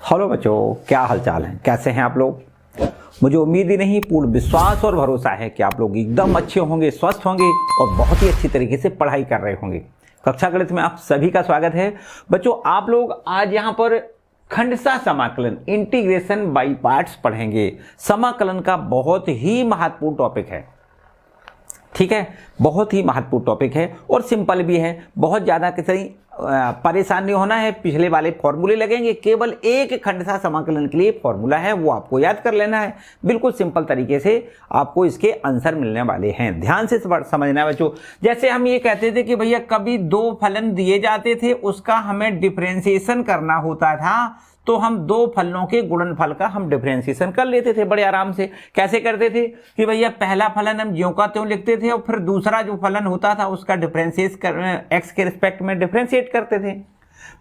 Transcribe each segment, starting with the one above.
Hello बच्चों, क्या हालचाल है, कैसे हैं आप लोग। मुझे उम्मीद ही नहीं, पूर्ण विश्वास और भरोसा है कि आप लोग एकदम अच्छे होंगे, स्वस्थ होंगे और बहुत ही अच्छी तरीके से पढ़ाई कर रहे होंगे। कक्षा गणित में आप सभी का स्वागत है। बच्चों, आप लोग आज यहाँ पर खंडशः समाकलन इंटीग्रेशन बाय पार्ट्स पढ़ेंगे। समाकलन का बहुत ही महत्वपूर्ण टॉपिक है, ठीक है, बहुत ही महत्वपूर्ण टॉपिक है और सिंपल भी है। बहुत ज़्यादा किसी परेशान नहीं होना है। पिछले वाले फॉर्मूले लगेंगे, केवल एक खंडशः समाकलन के लिए फॉर्मूला है, वो आपको याद कर लेना है। बिल्कुल सिंपल तरीके से आपको इसके आंसर मिलने वाले हैं। ध्यान से समझना है बच्चों। जैसे हम ये कहते थे कि भैया कभी दो फलन दिए जाते थे, उसका हमें डिफरेंशिएशन करना होता था, तो हम दो फलनों के गुणनफल का हम डिफरेंशिएशन कर लेते थे बड़े आराम से। कैसे करते थे कि भैया पहला फलन हम ज्यों का त्यों लिखते थे और फिर दूसरा जो फलन होता था उसका डिफरेंशिएट एक्स के रिस्पेक्ट में डिफरेंशिएट करते थे।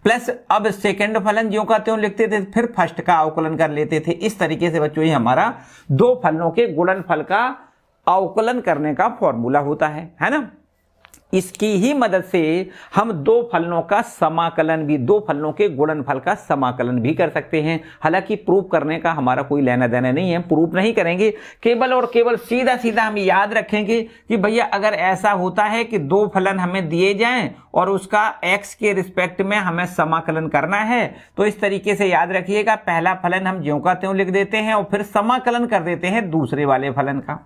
प्लस अब सेकंड फलन ज्यों का त्यों लिखते थे, फिर फर्स्ट का अवकलन कर लेते थे। इस तरीके से बच्चों ये हमारा दो फलनों के गुणनफल का अवकलन करने का फॉर्मूला होता है ना। इसकी ही मदद से हम दो फलनों का समाकलन भी, दो फलनों के गुणनफल का समाकलन भी कर सकते हैं। हालांकि प्रूफ करने का हमारा कोई लेना देना नहीं है, प्रूफ नहीं करेंगे, केवल और केवल सीधा सीधा हम याद रखेंगे कि भैया अगर ऐसा होता है कि दो फलन हमें दिए जाएं और उसका x के रिस्पेक्ट में हमें समाकलन करना है, तो इस तरीके से याद रखिएगा, पहला फलन हम ज्यों का त्यों लिख देते हैं और फिर समाकलन कर देते हैं दूसरे वाले फलन का।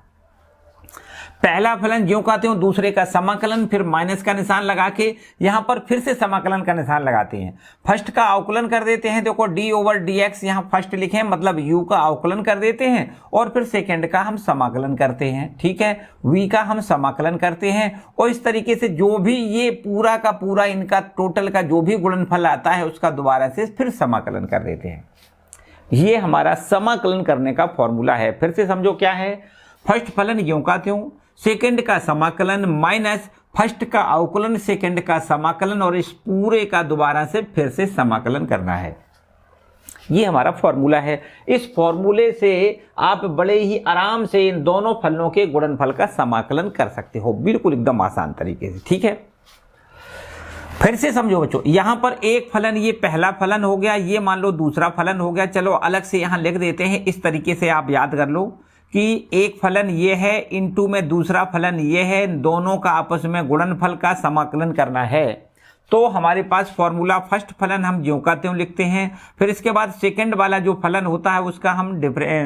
पहला फलन ज्यों का त्यों, दूसरे का समाकलन, फिर माइनस का निशान लगा के यहां पर फिर से समाकलन का निशान लगाते हैं। फर्स्ट का अवकलन कर देते हैं, देखो d/dx यहां फर्स्ट लिखे मतलब u का अवकलन कर देते हैं और फिर सेकंड का हम समाकलन करते हैं, ठीक है, v का हम समाकलन करते हैं। और इस तरीके से जो भी ये पूरा का पूरा इनका टोटल का जो भी गुणनफल आता है उसका दोबारा से फिर समाकलन कर देते हैं। ये हमारा समाकलन करने का फॉर्मूला है। फिर से समझो क्या है, फर्स्ट फलन ज्यों का त्यों, सेकंड का समाकलन माइनस फर्स्ट का अवकलन, सेकंड का समाकलन और इस पूरे का दोबारा से फिर से समाकलन करना है। ये हमारा फॉर्मूला है। इस फॉर्मूले से आप बड़े ही आराम से इन दोनों फलनों के गुणनफल का समाकलन कर सकते हो, बिल्कुल एकदम आसान तरीके से, ठीक है। फिर से समझो बच्चों, यहां पर एक फलन, ये पहला फलन हो गया, ये मान लो दूसरा फलन हो गया। चलो अलग से यहां लिख देते हैं, इस तरीके से आप याद कर लो कि एक फलन ये है, इनटू में दूसरा फलन ये है, दोनों का आपस में गुणनफल का समाकलन करना है। तो हमारे पास फॉर्मूला, फर्स्ट फलन हम ज्यों का त्यों लिखते हैं, फिर इसके बाद सेकंड वाला जो फलन होता है उसका हम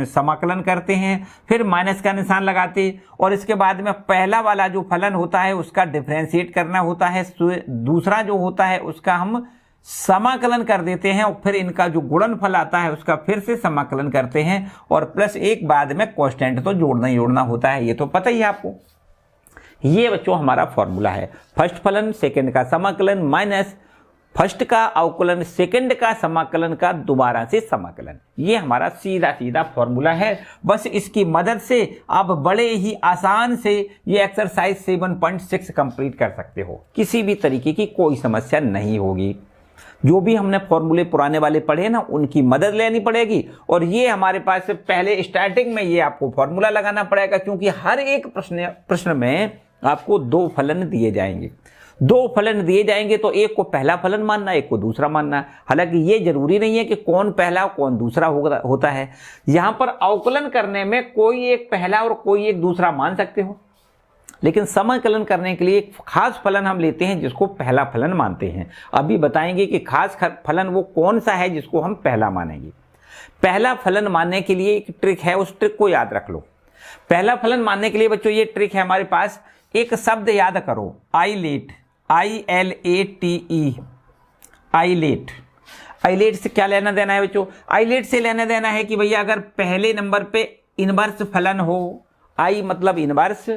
समाकलन करते हैं, फिर माइनस का निशान लगाते और इसके बाद में पहला वाला जो फलन होता है उसका डिफरेंशिएट करना होता है, दूसरा जो होता है उसका हम समाकलन कर देते हैं और फिर इनका जो गुणनफल आता है उसका फिर से समाकलन करते हैं और प्लस एक बाद में कांस्टेंट तो जोड़ना ही जोड़ना होता है, ये तो पता ही है आपको। ये बच्चों हमारा फॉर्मूला है, फर्स्ट फलन सेकंड का समाकलन माइनस फर्स्ट का अवकलन, सेकंड का समाकलन का दोबारा से समाकलन। ये हमारा सीधा सीधा फॉर्मूला है। बस इसकी मदद से आप बड़े ही आसान से ये एक्सरसाइज 7.6 कंप्लीट कर सकते हो, किसी भी तरीके की कोई समस्या नहीं होगी। जो भी हमने फॉर्मूले पुराने वाले पढ़े ना, उनकी मदद लेनी पड़ेगी और ये हमारे पास पहले स्टार्टिंग में ये आपको फॉर्मूला लगाना पड़ेगा, क्योंकि हर एक प्रश्न में आपको दो फलन दिए जाएंगे। दो फलन दिए जाएंगे तो एक को पहला फलन मानना, एक को दूसरा मानना। हालांकि ये जरूरी नहीं है कि कौन पहला कौन दूसरा होता है। यहां पर अवकलन करने में कोई एक पहला और कोई एक दूसरा मान सकते हो, लेकिन समाकलन करने के लिए एक खास फलन हम लेते हैं जिसको पहला फलन मानते हैं। अभी बताएंगे कि खास फलन वो कौन सा है जिसको हम पहला मानेंगे। पहला फलन मानने के लिए एक ट्रिक है, उस ट्रिक को याद रख लो। पहला फलन मानने के लिए बच्चों ये ट्रिक है हमारे पास, एक शब्द याद करो, आइलेट, ILATE, आइलेट। आइलेट से क्या लेना देना है बच्चों? आइलेट से लेना देना है कि भैया अगर पहले नंबर पे इनवर्स फलन हो, I मतलब इनवर्स,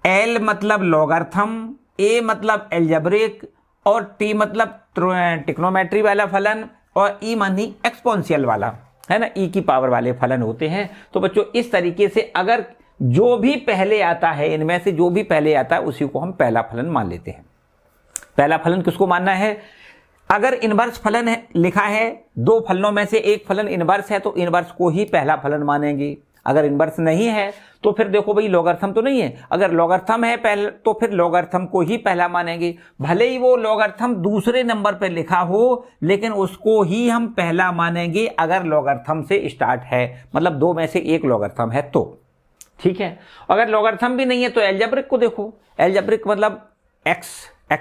L मतलब लॉगरिथम, A मतलब एल्जेब्रिक और T मतलब ट्रिग्नोमेट्री वाला फलन और E मानी एक्सपोनेंशियल वाला, है ना, E की पावर वाले फलन होते हैं। तो बच्चों इस तरीके से अगर जो भी पहले आता है, इनमें से जो भी पहले आता है उसी को हम पहला फलन मान लेते हैं। पहला फलन किसको मानना है? अगर इनवर्स फलन है, लिखा है दो फलनों में से एक फलन इनवर्स है तो इनवर्स को ही पहला फलन मानेंगे। अगर इनवर्स नहीं है तो फिर देखो भाई लॉगरिथम तो नहीं है, अगर लॉगरिथम है पहले तो फिर लॉगरिथम को ही पहला मानेंगे, भले ही वो लॉगरिथम दूसरे नंबर पे लिखा हो लेकिन उसको ही हम पहला मानेंगे अगर लॉगरिथम से स्टार्ट है, मतलब दो में से एक लॉगरिथम है तो, ठीक है। अगर लॉगरिथम भी नहीं है तो अलजेब्रिक को देखो, अलजेब्रिक मतलब एक्स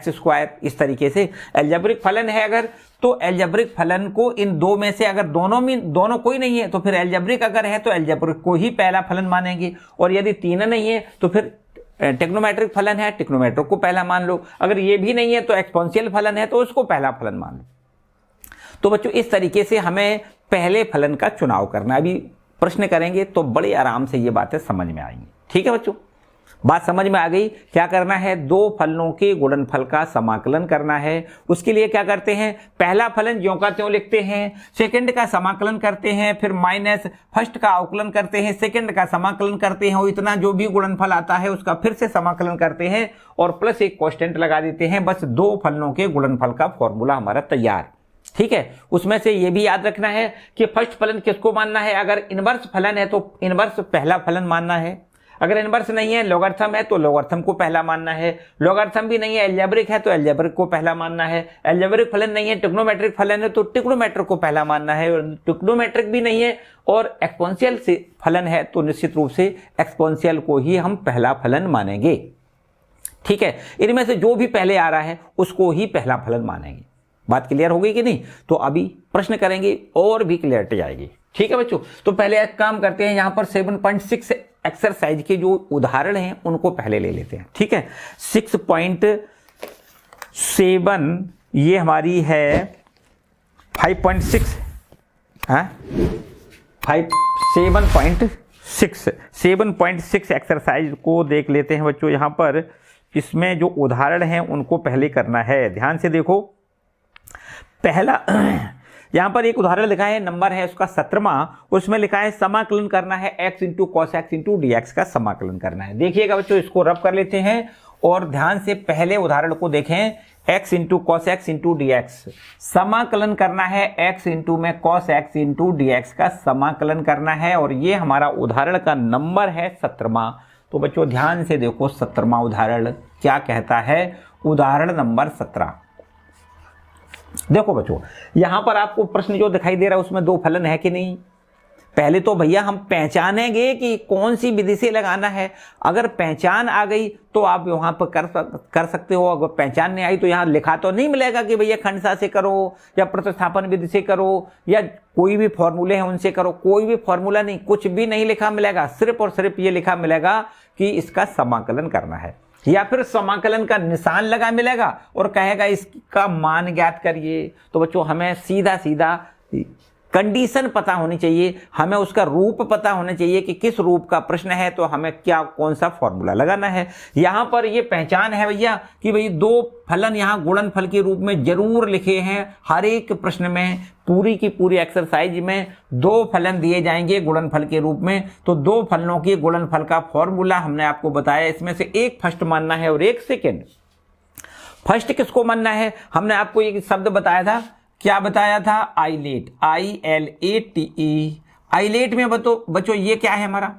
स्क्वायर, इस तरीके से अलजेब्रिक फलन है अगर, तो अलजेब्रिक फलन को इन दो में से अगर दोनों कोई नहीं है तो फिर अलजेब्रिक अगर है तो अलजेब्रिक को ही पहला फलन मानेंगे, और यदि तीन नहीं है तो फिर ट्रिग्नोमेट्रिक फलन है, ट्रिग्नोमेट्रिक को पहला मान लो, अगर ये भी नहीं है तो एक्सपोनेंशियल फलन है तो उसको पहला फलन मान लो। तो बच्चों इस तरीके से हमें पहले फलन का चुनाव करना है। अभी प्रश्न करेंगे तो बड़े आराम से ये बातें समझ में आएंगी, ठीक है बच्चों। बात समझ में आ गई? क्या करना है, दो फलनों के गुणनफल का समाकलन करना है। उसके लिए क्या करते हैं, पहला फलन ज्यों का त्यों लिखते हैं, सेकंड का समाकलन करते हैं, फिर माइनस फर्स्ट का अवकलन करते हैं, सेकंड का समाकलन करते हैं, और इतना जो भी गुणनफल आता है उसका फिर से समाकलन करते हैं और प्लस एक कांस्टेंट लगा देते हैं। बस दो फलनों के गुणनफल का फॉर्मूला हमारा तैयार, ठीक है। उसमें से ये भी याद रखना है कि फर्स्ट फलन किसको मानना है, अगर इनवर्स फलन है तो इनवर्स पहला फलन मानना है, अगर इनवर्स नहीं है लॉगरिथम है तो लॉगरिथम को पहला मानना है, लॉगरिथम भी नहीं है अलजेब्रिक है तो अलजेब्रिक को पहला मानना है, अलजेब्रिक फलन नहीं है ट्रिग्नोमेट्रिक फलन है तो ट्रिग्नोमेट्रिक को पहला मानना है, और ट्रिग्नोमेट्रिक भी नहीं है और एक्सपोनेंशियल से फलन है तो निश्चित रूप से एक्सपोनेंशियल को ही हम पहला फलन मानेंगे, ठीक है। इनमें से जो भी पहले आ रहा है उसको ही पहला फलन मानेंगे। बात क्लियर हो गई कि नहीं? तो अभी प्रश्न करेंगे और भी क्लियरिटी आएगी, ठीक है बच्चों। तो पहले एक काम करते हैं, यहां पर 7.6 एक्सरसाइज के जो उदाहरण हैं उनको पहले ले लेते हैं, ठीक है। 6.7 ये हमारी है 5.6 है 7.6 एक्सरसाइज को देख लेते हैं बच्चों। यहां पर इसमें जो उदाहरण हैं उनको पहले करना है, ध्यान से देखो। पहला यहां पर एक उदाहरण लिखा है, नंबर है उसका 17वां, उसमें लिखा है समाकलन करना है x into cos x into D x का समाकलन करना है। देखिएगा बच्चों, इसको रब कर लेते हैं और ध्यान से पहले उदाहरण को देखें। x into cos x into D x समाकलन करना है, x इंटू में cos x into D x का समाकलन करना है, और ये हमारा उदाहरण का नंबर है 17वां। तो बच्चों ध्यान से देखो 17वां उदाहरण क्या कहता है, उदाहरण नंबर 17। देखो बच्चों यहां पर आपको प्रश्न जो दिखाई दे रहा है उसमें दो फलन है कि नहीं। पहले तो भैया हम पहचानेंगे कि कौन सी विधि से लगाना है। अगर पहचान आ गई तो आप वहां पर कर सकते हो, अगर पहचान नहीं आई तो यहां लिखा तो नहीं मिलेगा कि भैया खंडसा से करो या प्रतिस्थापन विधि से करो या कोई भी फॉर्मूले हैं उनसे करो। कोई भी फॉर्मूला नहीं, कुछ भी नहीं लिखा मिलेगा, सिर्फ और सिर्फ ये लिखा मिलेगा कि इसका समाकलन करना है, या फिर समाकलन का निशान लगा मिलेगा और कहेगा इसका मान ज्ञात करिए। तो बच्चों हमें सीधा सीधा कंडीशन पता होनी चाहिए, हमें उसका रूप पता होना चाहिए कि किस रूप का प्रश्न है तो हमें क्या कौन सा फॉर्मूला लगाना है। यहां पर ये पहचान है भैया कि भाई दो फलन यहां गुणनफल के रूप में जरूर लिखे हैं। हर एक प्रश्न में पूरी की पूरी एक्सरसाइज में दो फलन दिए जाएंगे गुणनफल के रूप में। तो दो फलनों के गुणनफल का फॉर्मूला हमने आपको बताया, इसमें से एक फर्स्ट मानना है और एक सेकेंड। फर्स्ट किसको मानना है, हमने आपको एक शब्द बताया था, क्या बताया था, आइलेट, ILATE। आइलेट में बच्चों ये क्या है हमारा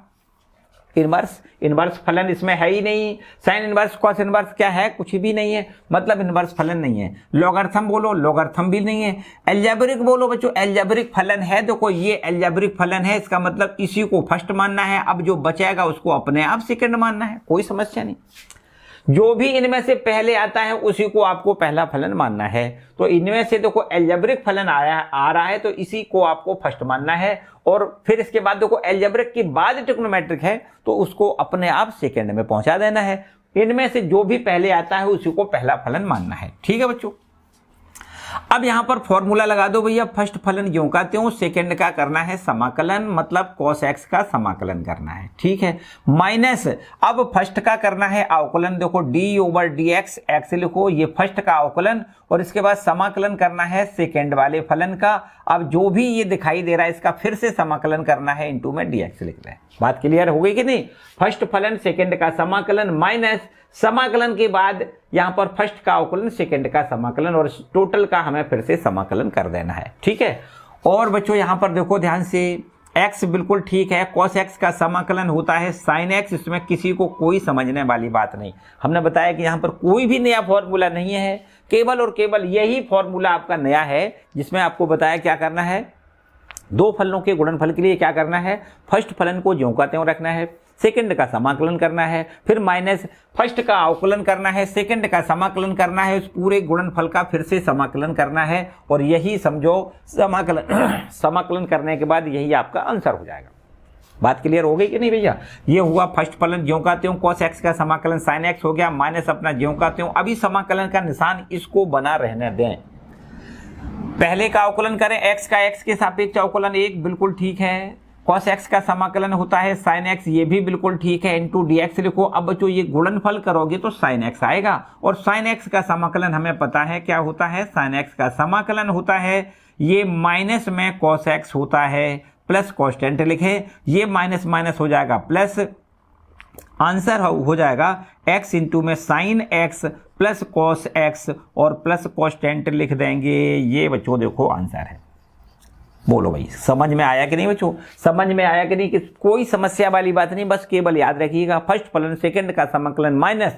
इनवर्स फलन इसमें है ही नहीं। साइन इनवर्स कॉस इनवर्स क्या है, कुछ भी नहीं है, मतलब इनवर्स फलन नहीं है। लॉगरिथम बोलो, लॉगरिथम भी नहीं है। अलजेब्रिक बोलो बच्चों, अलजेब्रिक फलन है। देखो ये अलजेब्रिक फलन है, इसका मतलब इसी को फर्स्ट मानना है, अब जो बचेगा उसको अपने आप सेकंड मानना है, कोई समस्या नहीं। जो भी इनमें से पहले आता है उसी को आपको पहला फलन मानना है। तो इनमें से देखो अलजेब्रिक फलन आ रहा है तो इसी को आपको फर्स्ट मानना है, और फिर इसके बाद देखो अलजेब्रिक के बाद ट्रिग्नोमेट्रिक है तो उसको अपने आप सेकंड में पहुंचा देना है। इनमें से जो भी पहले आता है उसी को पहला फलन मानना है, ठीक है बच्चों। अब यहां पर फॉर्मूला लगा दो भैया, फर्स्ट फलन ज्यों का त्यों, सेकंड का करना है समाकलन, मतलब cos x का समाकलन करना है, ठीक है। माइनस अब फर्स्ट का करना है अवकलन, देखो d/dx, x लिखो, ये फर्स्ट का अवकलन, और इसके बाद समाकलन करना है सेकंड वाले फलन का। अब जो भी ये दिखाई दे रहा है इसका फिर से समाकलन करना है, इंटू में dx लिख रहे हैं। बात क्लियर हो गई कि नहीं। फर्स्ट फलन सेकंड का समाकलन माइनस समाकलन के बाद यहां पर फर्स्ट का अवकलन सेकंड का समाकलन, और टोटल का हमें फिर से समाकलन कर देना है, ठीक है। और बच्चों यहां पर देखो ध्यान से, x बिल्कुल ठीक है, cos x का समाकलन होता है sin x। इसमें किसी को कोई समझने वाली बात नहीं। हमने बताया कि यहाँ पर कोई भी नया फॉर्मूला नहीं है, केवल और केवल यही फॉर्मूला आपका नया है, जिसमें आपको बताया क्या करना है, दो फलनों के गुणनफल के लिए क्या करना है, फर्स्ट फलन को ज्यों का त्यों रखना है, सेकंड का समाकलन करना है, फिर माइनस फर्स्ट का अवकलन करना है, सेकंड का समाकलन करना है, उस पूरे गुणनफल का फिर से समाकलन करना है, और यही समझो समाकलन करने के बाद यही आपका आंसर हो जाएगा। बात क्लियर हो गई कि नहीं भैया? ये हुआ फर्स्ट फलन ज्यों का त्यों, cos x का समाकलन sin x हो गया, माइनस अपना ज्यों का त्यों। अभी समाकलन का निशान इसको बना रहने दें, पहले का अवकलन करें, x का x के सापेक्ष अवकलन 1 बिल्कुल ठीक है, cos x का समाकलन होता है sin x, ये भी बिल्कुल ठीक है, इंटू dx लिखो। अब बच्चों ये गुणनफल करोगे तो sin x आएगा, और sin x का समाकलन हमें पता है क्या होता है, sin x का समाकलन होता है ये माइनस में cos x होता है, प्लस कॉन्स्टेंट लिखे, ये माइनस माइनस हो जाएगा प्लस, आंसर हो जाएगा x इंटू में sin x plus cos x और प्लस कॉन्स्टेंट लिख देंगे। ये बच्चों देखो आंसर है। बोलो भाई समझ में आया कि नहीं बच्चों? समझ में आया कि नहीं? कि कोई समस्या वाली बात नहीं, बस केवल याद रखिएगा फर्स्ट फलन सेकंड का समाकलन माइनस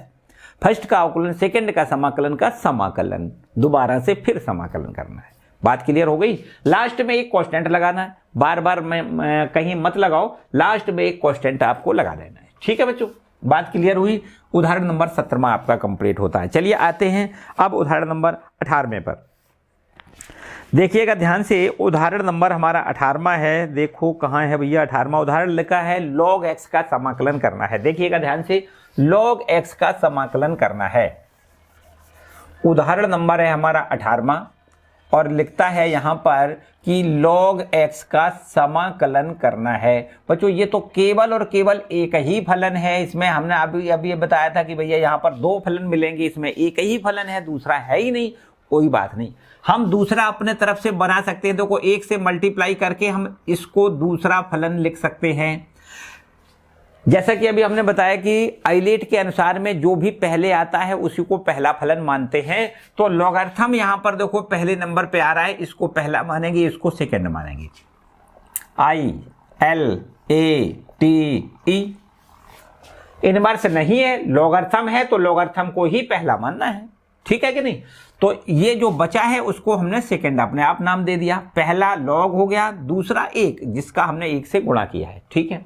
फर्स्ट का अवकलन सेकंड का समाकलन का समाकलन, दोबारा से फिर समाकलन करना है। बात क्लियर हो गई? लास्ट में एक कांस्टेंट लगाना है, बार बार मैं कहीं मत लगाओ, लास्ट में एक कांस्टेंट आपको लगा देना है। ठीक है बच्चों, बात क्लियर हुई? उदाहरण नंबर 17 आपका कंप्लीट होता है। चलिए आते हैं अब उदाहरण नंबर 18 पर। देखिएगा ध्यान से, उदाहरण नंबर हमारा 18 है। देखो कहाँ है भैया 18वां उदाहरण, लिखा है log x का समाकलन करना है। देखिएगा ध्यान से, log x का समाकलन करना है। उदाहरण नंबर है हमारा 18वां और लिखता है यहां पर कि log x का समाकलन करना है। बच्चों ये तो केवल और केवल एक ही फलन है, इसमें हमने अभी बताया था कि भैया यहां पर दो फलन मिलेंगे, इसमें एक ही फलन है, दूसरा है ही नहीं। कोई बात नहीं, हम दूसरा अपने तरफ से बना सकते हैं। देखो एक से मल्टीप्लाई करके हम इसको दूसरा फलन लिख सकते हैं। जैसा कि अभी हमने बताया कि आइलेट के अनुसार में जो भी पहले आता है उसी को पहला फलन मानते हैं। तो लॉगरिथम यहां पर देखो पहले नंबर पे आ रहा है, इसको पहला मानेंगे, इसको सेकंड मानेंगे। ILATE इनवर्स नहीं है, लॉगरिथम है तो लॉगरिथम को ही पहला मानना है। ठीक है कि नहीं? तो ये जो बचा है उसको हमने सेकंड अपने आप नाम दे दिया। पहला लॉग हो गया, दूसरा एक जिसका हमने एक से गुणा किया है। ठीक है,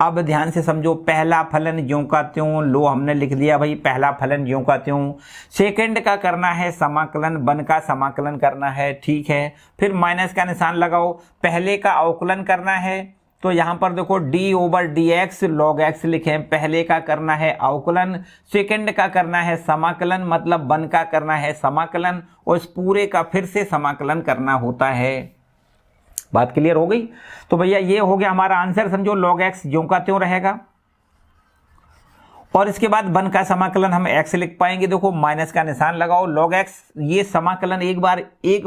अब ध्यान से समझो, पहला फलन ज्यों का त्यों, लो हमने लिख दिया भाई पहला फलन ज्यों का त्यों। सेकंड का करना है समाकलन, वन का समाकलन करना है। ठीक है, फिर माइनस का निशान लगाओ, पहले का अवकलन करना है। तो यहाँ पर देखो d/dx log x लिखें, पहले का करना है अवकलन, सेकंड का करना है समाकलन, मतलब वन का करना है समाकलन, और इस पूरे का फिर से समाकलन करना होता है। बात क्लियर हो गई? तो भैया ये हो गया हमारा आंसर। समझो log x ज्यों का त्यों रहेगा, और इसके बाद वन का समाकलन हम x लिख पाएंगे। देखो माइनस का निशान लगाओ, log x ये समाकलन एक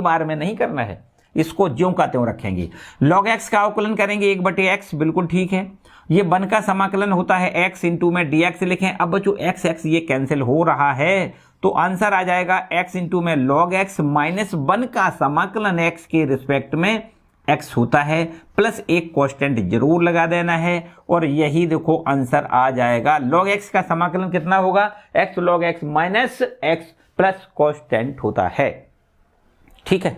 बार में नहीं करना है, इसको ज्यों का त्यों रखेंगे। log x का अवकलन करेंगे 1/x, बिल्कुल ठीक है। ये वन का समाकलन होता है x इंटू में dx लिखें। अब बच्चों x ये कैंसिल हो रहा है, तो आंसर आ जाएगा x इंटू में log x माइनस वन का समाकलन x के रिस्पेक्ट में x होता है, प्लस एक कांस्टेंट जरूर लगा देना है, और यही देखो आंसर आ जाएगा। log x का समाकलन कितना होगा, x log x minus x plus constant होता है। ठीक है,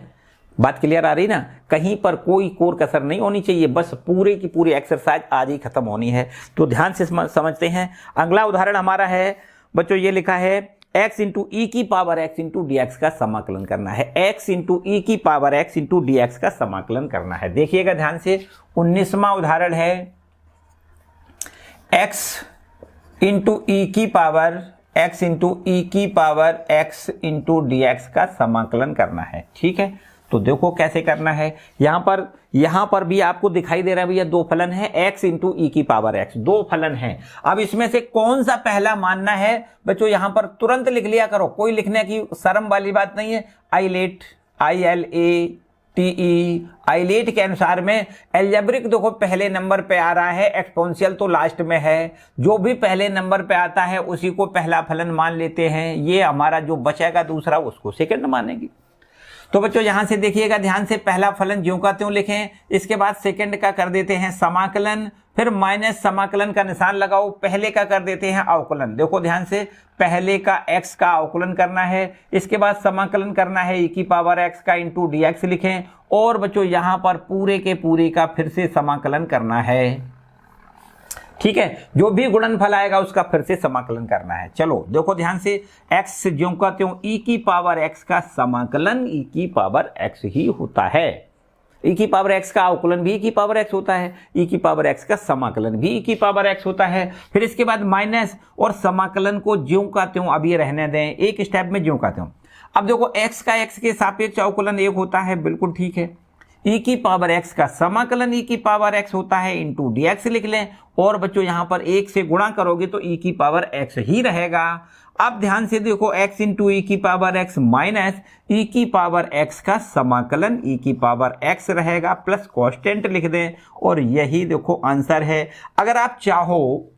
बात क्लियर आ रही ना? कहीं पर कोई कोर कसर नहीं होनी चाहिए, बस पूरे की पूरी एक्सरसाइज आज ही खत्म होनी है। तो ध्यान से समझते हैं। अगला उदाहरण हमारा है बच्चों, ये लिखा है x इंटू ई की power x into D x का समाकलन करना है। x इंटू ई की power x into D x का समाकलन करना है। देखिएगा ध्यान से, 19वां उदाहरण है x इंटू ई की पावर x इंटू ई की power x into D x का समाकलन करना है। ठीक है, तो देखो कैसे करना है। यहां पर भी आपको दिखाई दे रहा है भैया दो फलन है, x इंटू ई की पावर x, दो फलन है। अब इसमें से कौन सा पहला मानना है बच्चों, यहां पर तुरंत लिख लिया करो, कोई लिखने की शर्म वाली बात नहीं है। आइलेट ILATE आइलेट के अनुसार में एल्जेब्रिक देखो पहले नंबर पे आ रहा है, एक्सपोनेंशियल तो लास्ट में है। जो भी पहले नंबर पे आता है उसी को पहला फलन मान लेते हैं। ये हमारा जो बचेगा दूसरा उसको सेकंड मानेंगे। तो बच्चों यहां से देखिएगा ध्यान से, पहला फलन ज्यों का त्यों लिखें, इसके बाद सेकंड का कर देते हैं समाकलन, फिर माइनस समाकलन का निशान लगाओ, पहले का कर देते हैं अवकलन। देखो ध्यान से, पहले का x का अवकलन करना है, इसके बाद समाकलन करना है e की पावर x का इंटू dx लिखें, और बच्चों यहां पर पूरे के पूरे का फिर से समाकलन करना है। ठीक है, जो भी गुणनफल आएगा उसका फिर से समाकलन करना है। चलो देखो ध्यान से, x ज्यों का त्यों e की पावर x का समाकलन e की पावर x ही होता है। e की पावर x का अवकलन भी e की पावर x होता है, e की पावर x का समाकलन भी e की पावर x होता है। फिर इसके बाद माइनस और समाकलन को ज्यों का त्यों अब ये रहने दें, एक स्टेप में ज्यों का त्यों। अब देखो x का x के सापेक्ष अवकलन एक होता है, बिल्कुल ठीक है। e की पावर x का समाकलन e की पावर x होता है, इंटू dx लिख लें, और बच्चों यहां पर एक से गुणा करोगे तो e की पावर x ही रहेगा। अब ध्यान से देखो, x इंटू ई की पावर x माइनस ई की पावर x का समाकलन e की पावर x रहेगा, प्लस कांस्टेंट लिख दें, और यही देखो आंसर है। अगर आप चाहो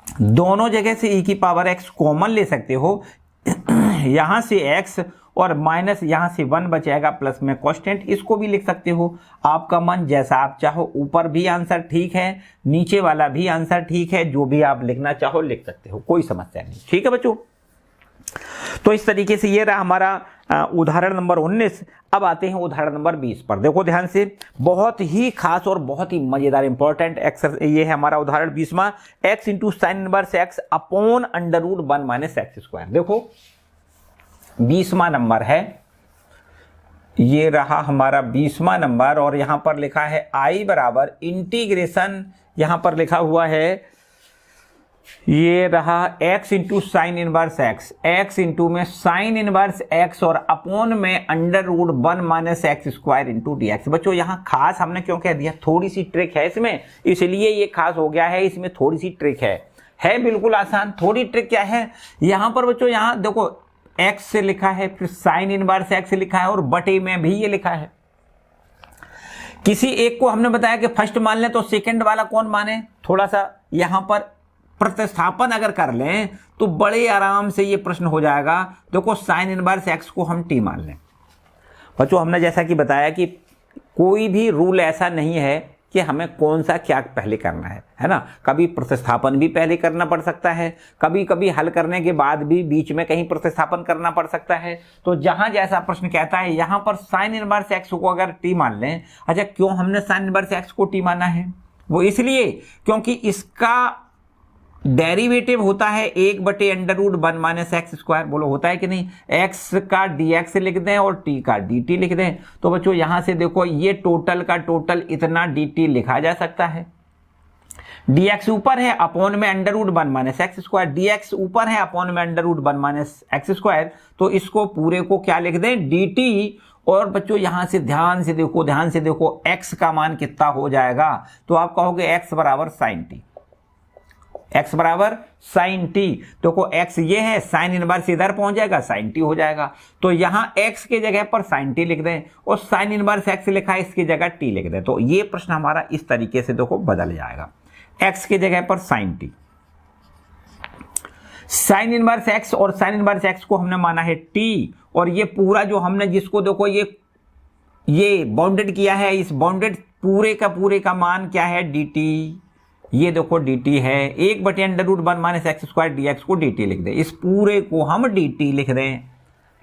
दोनों जगह से e की पावर x कॉमन ले सकते हो, यहां से x और माइनस यहां से 1 बचेगा, प्लस में कांस्टेंट, इसको भी लिख सकते हो। आपका मन जैसा आप चाहो, ऊपर भी आंसर ठीक है, नीचे वाला भी आंसर ठीक है, जो भी आप लिखना चाहो लिख सकते हो, कोई समस्या नहीं। ठीक है बच्चों, तो इस तरीके से ये रहा हमारा उदाहरण नंबर 19। अब आते हैं उदाहरण नंबर 20 पर। देखो ध्यान से, बहुत ही खास और बहुत ही मजेदार इंपॉर्टेंट एक्सरसाइज ये है हमारा उदाहरण 20वां, x into sine inverse x upon under root 1 minus x square. देखो 20वां नंबर है, ये रहा हमारा 20वां नंबर, और यहां पर लिखा है i बराबर इंटीग्रेशन, यहां पर लिखा हुआ है ये रहा x into sine inverse x into में साइन इनवर्स x और अपॉन में under root 1 minus x square into D x. बच्चों यहाँ खास हमने क्यों कह दिया, थोड़ी सी ट्रिक है इसमें, इसलिए ये खास हो गया है, इसमें थोड़ी सी ट्रिक है बिल्कुल आसान। थोड़ी ट्रिक क्या है, यहाँ पर बच्चों यहाँ देखो x से लिखा है, फिर साइन इनवर्स x लिखा है, और बटे में भी ये लिखा है। किसी एक को हमने बताया कि फर्स्ट मान लें तो सेकंड वाला कौन माने, थोड़ा सा यहां पर प्रतिस्थापन अगर कर लें तो बड़े आराम से ये प्रश्न हो जाएगा। देखो साइन इनवर्स x को हम t मान लें। बच्चों हमने जैसा कि बताया कि कोई भी रूल ऐसा नहीं है कि हमें कौन सा क्या पहले करना है ना। कभी प्रतिस्थापन भी पहले करना पड़ सकता है, कभी कभी हल करने के बाद भी बीच में कहीं प्रतिस्थापन करना पड़ सकता है। तो जहां जैसा प्रश्न कहता है, यहां पर साइन इनवर्स x को अगर t मान लें। अच्छा, क्यों हमने साइन इनवर्स x को t माना है, वो इसलिए क्योंकि इसका डेरिवेटिव होता है 1 बटे under root 1 minus x square. बोलो होता है कि नहीं, x का dx लिख दें और t का dt लिख दें। तो बच्चों यहां से देखो, ये टोटल का टोटल इतना dt लिखा जा सकता है। dx ऊपर है अपॉन में under root 1 minus x square, dx ऊपर है अपॉन में under root 1 minus x square. तो इसको पूरे को क्या लिख दें, dt। और बच्चों यहां से ध्यान से देखो x का मान कितना हो जाएगा, तो आप कहोगे x बराबर साइन टी, x बराबर साइन टी। देखो x ये है, साइन इनवर्स इधर पहुंच जाएगा, साइन टी हो जाएगा। तो यहां x के जगह पर साइन टी लिख दें, और साइन इनवर्स x लिखा है, इसकी जगह t लिख दें। तो ये प्रश्न हमारा इस तरीके से देखो बदल जाएगा, x के जगह पर sine t, sine inverse x, और साइन इनवर्स x को हमने माना है t। और ये पूरा जो हमने जिसको देखो ये बाउंडेड किया है, इस बाउंडेड पूरे का मान क्या है, dt। ये देखो dt है, 1 बटे under root 1 minus x square dx को dt लिख दें, इस पूरे को हम dt लिख दें।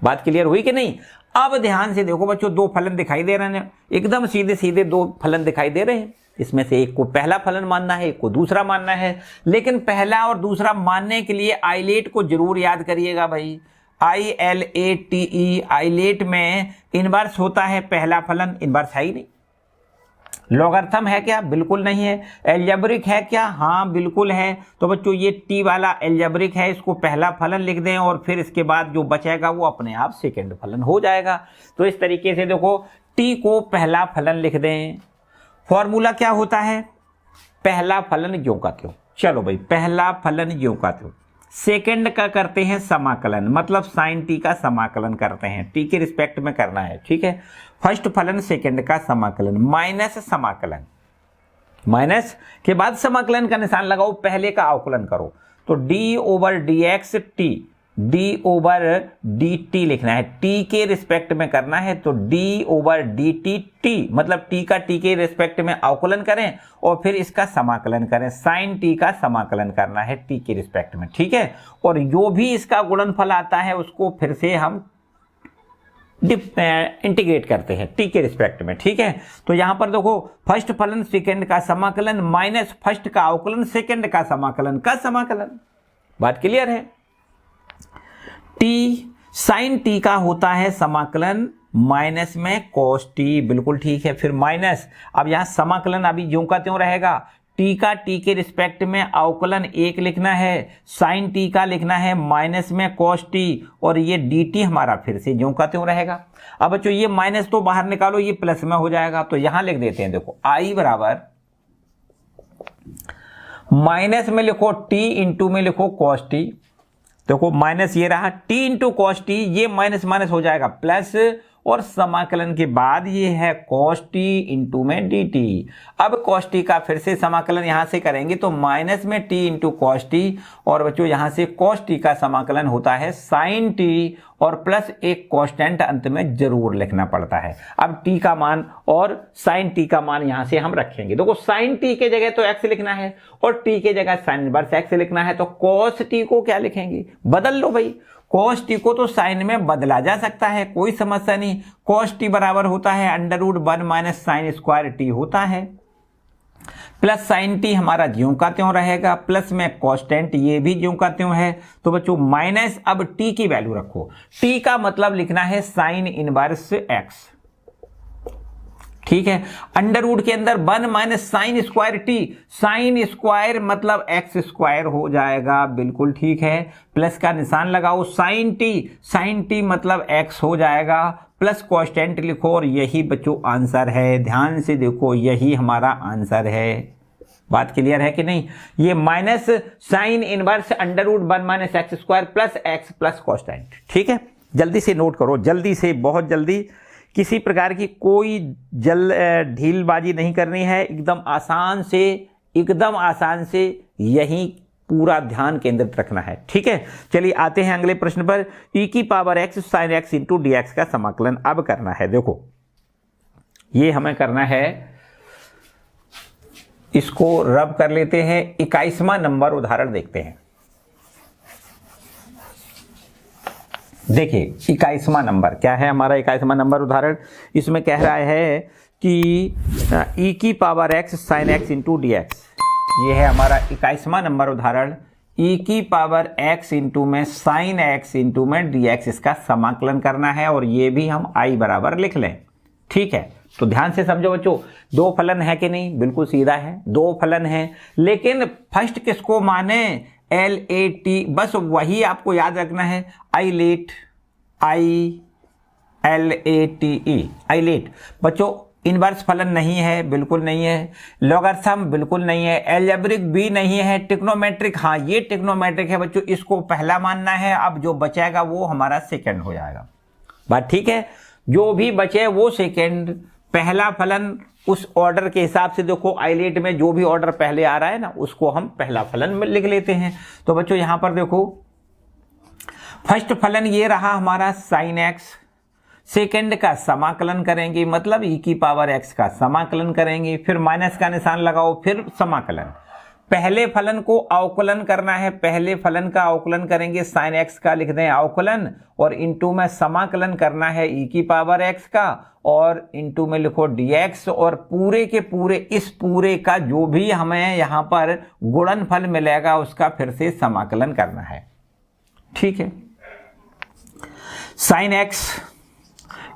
बात क्लियर हुई कि नहीं। अब ध्यान से देखो बच्चों, दो फलन दिखाई दे रहे हैं, एकदम सीधे दो फलन दिखाई दे रहे हैं। इसमें से एक को पहला फलन मानना है, एक को दूसरा मानना है। लेकिन पहला और दूसरा मानने के लिए आइलेट को जरूर याद करिएगा भाई, ILATE। आइलेट में इनवर्स होता है पहला फलन, इनवर्स है ही नहीं। लॉगरिथम है क्या, बिल्कुल नहीं है। एल्जेब्रिक है क्या, हाँ बिल्कुल है। तो बच्चों ये टी वाला एल्जेब्रिक है, इसको पहला फलन लिख दें, और फिर इसके बाद जो बचेगा वो अपने आप सेकंड फलन हो जाएगा। तो इस तरीके से देखो, टी को पहला फलन लिख दें। फॉर्मूला क्या होता है, पहला फलन ज्यों का त्यों। चलो भाई, पहला फलन ज्यों का त्यों। सेकंड का करते हैं समाकलन, मतलब साइन टी का समाकलन करते हैं, टी के रिस्पेक्ट में करना है, ठीक है। फर्स्ट फलन सेकंड का समाकलन माइनस समाकलन, माइनस के बाद समाकलन का निशान लगाओ, पहले का अवकलन करो। तो d over D x T D over D T लिखना है, टी के रिस्पेक्ट में करना है, तो D over D T T मतलब टी का टी के रिस्पेक्ट में अवकलन करें और फिर इसका समाकलन करें, साइन टी का समाकलन करना है टी के रिस्पेक्ट में, ठीक है। और जो भी इसका गुणनफल आता है उसको फिर से हम इंटीग्रेट करते हैं टी के रिस्पेक्ट में, ठीक है। तो यहां पर देखो फर्स्ट फलन सेकंड का समाकलन माइनस फर्स्ट का अवकलन सेकंड का समाकलन का समाकलन, बात क्लियर है। टी साइन टी का होता है समाकलन माइनस में कॉस टी, बिल्कुल ठीक है। फिर माइनस, अब यहां समाकलन अभी ज्यों का त्यों रहेगा, टी का टी के रिस्पेक्ट में अवकलन एक लिखना है, साइन टी का लिखना है माइनस में कॉस टी, और ये डी टी हमारा फिर से ज्यों का त्यों रहेगा। अब बच्चों ये माइनस तो बाहर निकालो, ये प्लस में हो जाएगा, तो यहां लिख देते हैं, देखो आई बराबर माइनस में लिखो टी इंटू में लिखो कॉस टी, देखो माइनस ये रहा टी इंटू कॉस टी, ये माइनस माइनस हो जाएगा प्लस, और समाकलन के बाद ये है cos t इंटू में dt। अब cos t का फिर से समाकलन यहां से करेंगे तो माइनस में t इंटू cos t, और बच्चों यहां से cos t का समाकलन होता है sin t, और प्लस एक कांस्टेंट अंत में जरूर लिखना पड़ता है। अब t का मान और sin t का मान यहां से हम रखेंगे, देखो sin t के जगह तो x लिखना है और t के जगह sin इनवर्स x लिखना है, तो cos t को क्या लिखेंगे, बदल लो भाई, cos t को तो साइन में बदला जा सकता है, कोई समस्या नहीं। cos t बराबर होता है √1 माइनस साइन स्क्वायर t होता है, प्लस साइन टी हमारा ज्यों का त्यों रहेगा, प्लस में कांस्टेंट ये भी ज्यों का त्यों है। तो बच्चों माइनस, अब टी की वैल्यू रखो, टी का मतलब लिखना है साइन इनवर्स एक्स, ठीक है। अंडर रूट के अंदर 1 minus sine square T, sine square मतलब एक्स स्क्वायर हो जाएगा, बिल्कुल ठीक है। प्लस का निशान लगाओ, साइन टी मतलब एक्स हो जाएगा, प्लस कांस्टेंट लिखो, और यही बच्चों आंसर है। ध्यान से देखो, यही हमारा आंसर है। बात क्लियर है कि नहीं। ये minus sine inverse under root 1 minus x square plus x plus constant, ठीक है। जल्दी से नोट करो, जल्दी से, बहुत जल्दी, किसी प्रकार की कोई ढीलबाजी नहीं करनी है, एकदम आसान से यही पूरा ध्यान केंद्रित रखना है, ठीक है। चलिए आते हैं अगले प्रश्न पर। e की power x sign X into D x का समाकलन अब करना है। देखो ये हमें करना है, इसको रब कर लेते हैं। 21वां नंबर उदाहरण देखते हैं। देखिए 21वां नंबर क्या है हमारा, 21वां नंबर उदाहरण, इसमें कह रहा है कि e की power x sign X into D x, ये है हमारा 21वां नंबर उदाहरण। e की पावर x इंटू में साइन एक्स इंटू में डी एक्स, इसका समाकलन करना है, और ये भी हम i बराबर लिख लें, ठीक है। तो ध्यान से समझो बच्चों, दो फलन है कि नहीं, बिल्कुल सीधा है, दो फलन है, लेकिन फर्स्ट किसको माने, LAT, बस वही आपको याद रखना है, ILATE, बच्चों इनवर्स फलन नहीं है, बिल्कुल नहीं है, लॉगरिथम बिल्कुल नहीं है, अलजेब्रिक भी नहीं है, ट्रिग्नोमेट्रिक, हाँ ये ट्रिग्नोमेट्रिक है बच्चों, इसको पहला मानना है। अब जो बचेगा वो हमारा सेकंड हो जाएगा, बात ठीक है। जो भी बचे वो सेकंड, पहला फलन उस ऑर्डर के हिसाब से, देखो आइलेट में जो भी ऑर्डर पहले आ रहा है ना, उसको हम पहला फलन में लिख लेते हैं। तो बच्चों यहां पर देखो फर्स्ट फलन ये रहा हमारा साइन एक्स, सेकंड का समाकलन करेंगे, मतलब e की पावर x का समाकलन करेंगे, फिर माइनस का निशान लगाओ, फिर समाकलन। पहले फलन को अवकलन करना है, पहले फलन का अवकलन करेंगे, साइन एक्स का लिख दें अवकलन, और इंटू में समाकलन करना है e की पावर x का, और इंटू में लिखो dx, और पूरे के पूरे इस पूरे का जो भी हमें यहां पर गुणनफल मिलेगा उसका फिर से समाकलन करना है, ठीक है। साइन एक्स,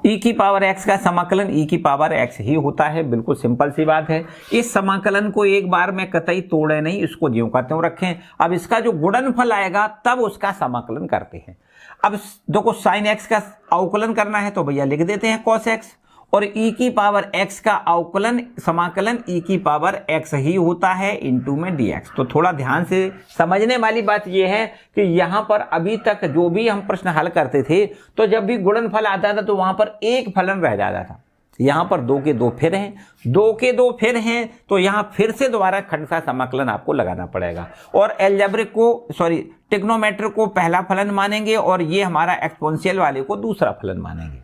e की पावर x का समाकलन e की पावर x ही होता है, बिल्कुल सिंपल सी बात है। इस समाकलन को एक बार में कतई तोड़े नहीं, इसको ज्यों का त्यों रखें। अब इसका जो गुणनफल आएगा तब उसका समाकलन करते हैं। अब देखो साइन एक्स का अवकलन करना है तो भैया लिख देते हैं कॉस एक्स, और e की पावर x का अवकलन समाकलन e की पावर x ही होता है इंटू में dx। तो थोड़ा ध्यान से समझने वाली बात यह है कि यहां पर अभी तक जो भी हम प्रश्न हल करते थे, तो जब भी गुणनफल आता था तो वहां पर एक फलन रह जाता था, यहां पर 2 के 2 फिर हैं, 2 के 2 फिर हैं, तो यहां फिर से दोबारा खंडसा समाकलन आपको लगाना पड़ेगा और एल्जेब्रिक को ट्रिग्नोमेट्रिक को पहला फलन मानेंगे और ये हमारा एक्सपोनेंशियल वाले को दूसरा फलन मानेंगे।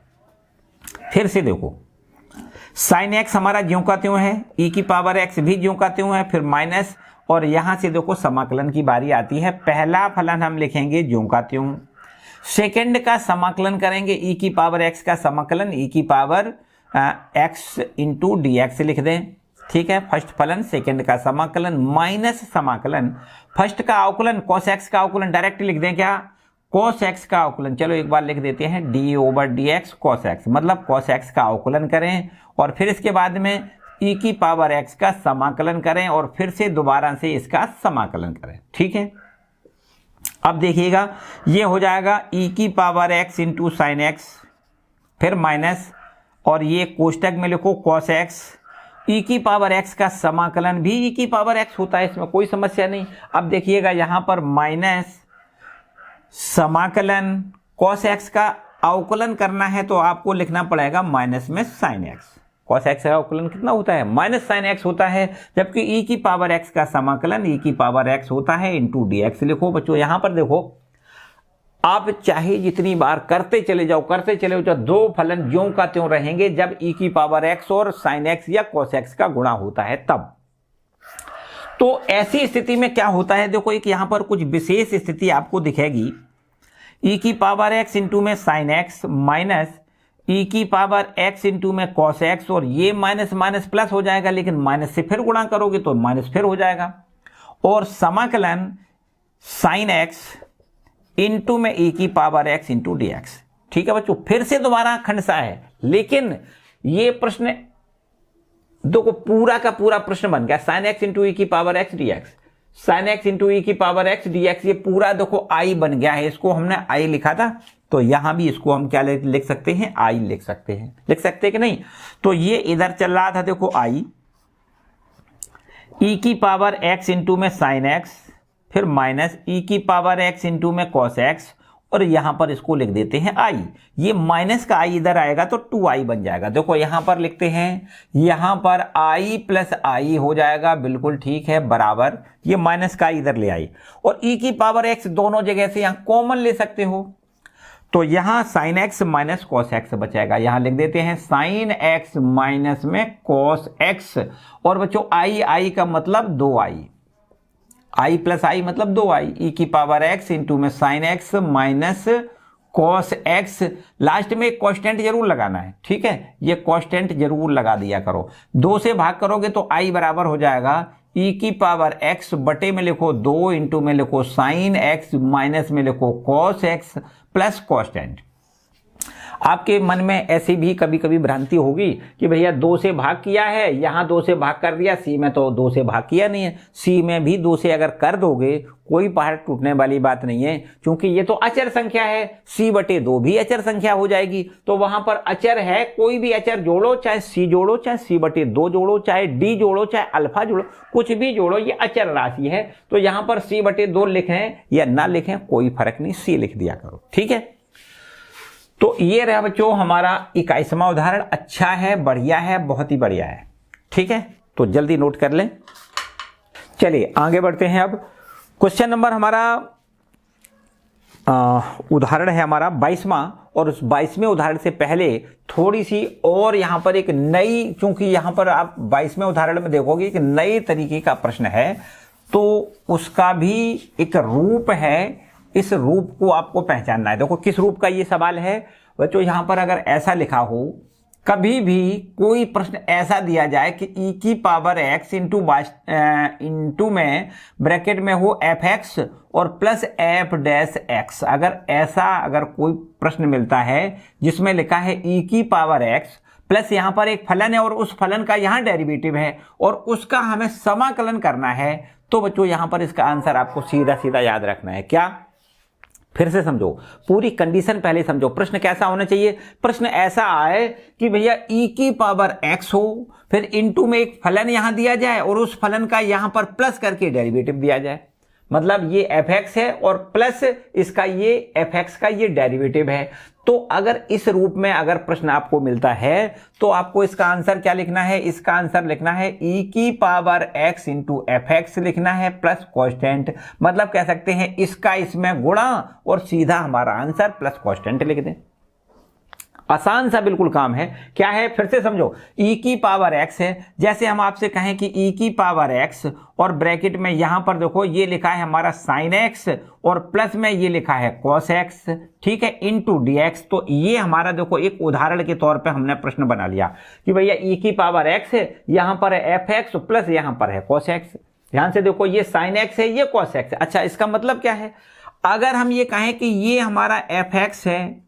फिर से देखो साइन एक्स हमारा ज्यों का त्यों है, ई की पावर एक्स भी ज्यों का त्यों है, फिर माइनस, और यहां से देखो समाकलन की बारी आती है। पहला फलन हम लिखेंगे ज्यों का त्यों, सेकंड का समाकलन करेंगे ई की पावर एक्स का समाकलन ई की power X into D x लिख दें, ठीक है। फर्स्ट फलन, सेकंड का समाकलन माइनस समाकलन, फर्स्ट का अवकलन कॉस एक्स का अवकलन डायरेक्ट लिख दें क्या, कॉस एक्स का अवकलन, चलो एक बार लिख देते हैं D over D x cos x, मतलब कॉस एक्स का अवकलन करें और फिर इसके बाद में ई की पावर एक्स का समाकलन करें और फिर से दोबारा से इसका समाकलन करें, ठीक है। अब देखिएगा ये हो जाएगा ई की power X into sine x, फिर माइनस, और ये कोष्टक में लिखो कॉस एक्स, ई की पावर एक्स का समाकलन भी ई की पावर एक्स होता है, इसमें कोई समस्या नहीं। अब देखिएगा यहां पर माइनस समाकलन कॉस एक्स का अवकलन करना है तो आपको लिखना पड़ेगा माइनस में साइन एक्स। कॉस एक्स का अवकलन कितना होता है, माइनस साइन एक्स होता है, जबकि ई की पावर एक्स का समाकलन ई की पावर एक्स होता है इंटू डी एक्स। लिखो बच्चों, यहां पर देखो आप चाहे जितनी बार करते चले जाओ, दो फलन ज्यों का त्यों रहेंगे जब ई की पावर एक्स और साइन एक्स या कॉस एक्स का गुणा होता है तब। तो ऐसी स्थिति में क्या होता है, देखो एक यहां पर कुछ विशेष स्थिति आपको दिखेगी, ई की पावर एक्स इंटू में साइन एक्स माइनस ई की पावर एक्स इंटू में कॉस एक्स, और ये माइनस माइनस प्लस हो जाएगा, लेकिन माइनस से फिर गुणा करोगे तो माइनस फिर हो जाएगा, और समाकलन साइन एक्स इंटू में ई की power X into D x, ठीक है बच्चों। फिर से दोबारा खंडसा है, लेकिन ये प्रश्न देखो पूरा का पूरा प्रश्न बन गया, साइन एक्स इंटू ई की power X D X, sine X into E की पावर एक्स डी एक्स, ये पूरा देखो आई बन गया है, इसको हमने आई लिखा था तो यहां भी इसको हम क्या लिख सकते हैं, आई लिख सकते हैं कि नहीं। तो ये इधर चल रहा था देखो आई, ई की पावर एक्स इंटू में साइन एक्स, फिर माइनस ई की पावर एक्स इंटू में कॉस एक्स, और यहां पर इसको लिख देते हैं आई। ये माइनस का आई इधर आएगा तो 2i बन जाएगा। देखो यहां पर लिखते हैं, यहां पर i प्लस आई हो जाएगा, बिल्कुल ठीक है, बराबर ये माइनस का इधर ले आई, और ई की पावर एक्स दोनों जगह से यहां कॉमन ले सकते हो, तो यहां sine x minus cos x बचेगा, यहां लिख देते हैं साइन एक्स माइनस में कॉस एक्स, और बच्चों आई का मतलब 2i, आई प्लस आई मतलब 2i, ई की पावर एक्स इंटू में sine x minus cos x, last में एक कांस्टेंट जरूर लगाना है, ठीक है, ये कांस्टेंट जरूर लगा दिया करो। 2 से भाग करोगे तो आई बराबर हो जाएगा ई की पावर एक्स बटे में लिखो 2 इंटू में लिखो साइन एक्स माइनस में लिखो कॉस एक्स प्लस कांस्टेंट। आपके मन में ऐसी भी कभी कभी भ्रांति होगी कि भैया 2 से भाग किया है, यहां 2 से भाग कर दिया, सी में तो 2 से भाग किया नहीं है, सी में भी 2 से अगर कर दोगे कोई पहाड़ टूटने वाली बात नहीं है, क्योंकि ये तो अचर संख्या है, सी बटे 2 भी अचर संख्या हो जाएगी, तो वहां पर अचर है, कोई भी अचर जोड़ो, चाहे सी जोड़ो, चाहे सी बटे 2 जोड़ो, चाहे डी जोड़ो, चाहे अल्फा जोड़ो, कुछ भी जोड़ो, ये अचर राशि है, तो यहां पर सी बटे 2 लिखें या ना लिखें कोई फर्क नहीं, सी लिख दिया करो, ठीक है। तो ये रहा बच्चों हमारा 21वां उदाहरण, अच्छा है, बढ़िया है, बहुत ही बढ़िया है, ठीक है, तो जल्दी नोट कर लें। चलिए आगे बढ़ते हैं। अब क्वेश्चन नंबर हमारा उदाहरण है हमारा 22वां, और उस 22वें उदाहरण से पहले थोड़ी सी और यहां पर एक नई, क्योंकि यहां पर आप 22वें उदाहरण में देखोगे कि नई तरीके का प्रश्न है, तो उसका भी एक रूप है, इस रूप को आपको पहचानना है। देखो किस रूप का ये सवाल है बच्चों, यहां पर अगर ऐसा लिखा हो, कभी भी कोई प्रश्न ऐसा दिया जाए कि ई की पावर एक्स इंटू में ब्रैकेट में हो एफ एक्स और प्लस एफ डैश एक्स, अगर कोई प्रश्न मिलता है जिसमें लिखा है ई की पावर एक्स प्लस यहां पर एक फलन है और उस फलन का यहां डेरिवेटिव है और उसका हमें समाकलन करना है, तो बच्चों यहां पर इसका आंसर आपको सीधा सीधा याद रखना है। क्या, फिर से समझो, पूरी कंडीशन पहले समझो। प्रश्न कैसा होना चाहिए, प्रश्न ऐसा आए कि भैया ई की पावर एक्स हो, फिर इनटू में एक फलन यहां दिया जाए और उस फलन का यहां पर प्लस करके डेरिवेटिव दिया जाए। मतलब ये fx है और प्लस इसका ये fx का ये डेरिवेटिव है। तो अगर इस रूप में अगर प्रश्न आपको मिलता है तो आपको इसका आंसर क्या लिखना है, इसका आंसर लिखना है e की पावर x इंटू fx लिखना है प्लस कांस्टेंट, मतलब कह सकते हैं इसका इसमें गुणा और सीधा हमारा आंसर प्लस कांस्टेंट लिख दें। आसान सा बिल्कुल काम है। क्या है फिर से समझो, e की पावर x है, जैसे हम आपसे कहें कि e की पावर x और ब्रैकेट में यहां पर देखो ये लिखा है हमारा sin x और प्लस में ये लिखा है cos x, ठीक है, इनटू dx। तो ये हमारा देखो एक उदाहरण के तौर पे हमने प्रश्न बना लिया कि भैया e की पावर x है, यहां पर है fx प्लस यहां पर है cos x। ध्यान से देखो ये sin x है, ये cos x है। अच्छा, इसका मतलब क्या है, अगर हम ये कहें कि ये हमारा fx है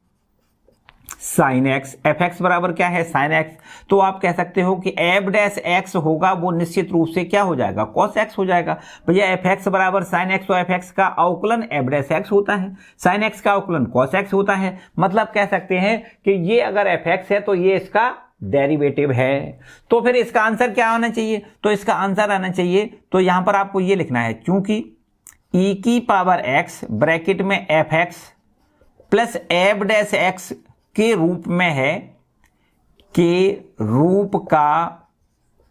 साइन एक्स, एफ एक्स बराबर क्या है साइन एक्स, तो आप कह सकते हो कि एफ डैश एक्स होगा वो निश्चित रूप से क्या हो जाएगा कॉस एक्स हो जाएगा। भैया एफ एक्स बराबर साइन एक्स, तो एफ एक्स का अवकलन एफ डैश एक्स होता है, साइन एक्स का अवकलन कॉस एक्स होता है। मतलब कह सकते हैं कि ये अगर एफ एक्स है तो ये इसका डेरिवेटिव है। तो फिर इसका आंसर क्या आना चाहिए, तो इसका आंसर आना चाहिए, तो यहां पर आपको ये लिखना है, चूंकि ई की पावर एक्स ब्रैकेट में F x plus F dash x के रूप में है, के रूप का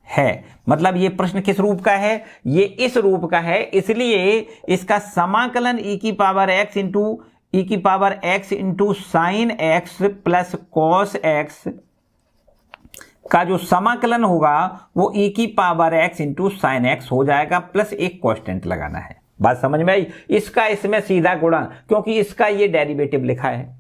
है, मतलब ये प्रश्न किस रूप का है, ये इस रूप का है, इसलिए इसका समाकलन e की power x into sine x plus cos x का जो समाकलन होगा वो e की power x into sine x हो जाएगा, प्लस एक कांस्टेंट लगाना है। बात समझ में आई, इसका इसमें सीधा गुणा, क्योंकि इसका ये डेरिवेटिव लिखा है,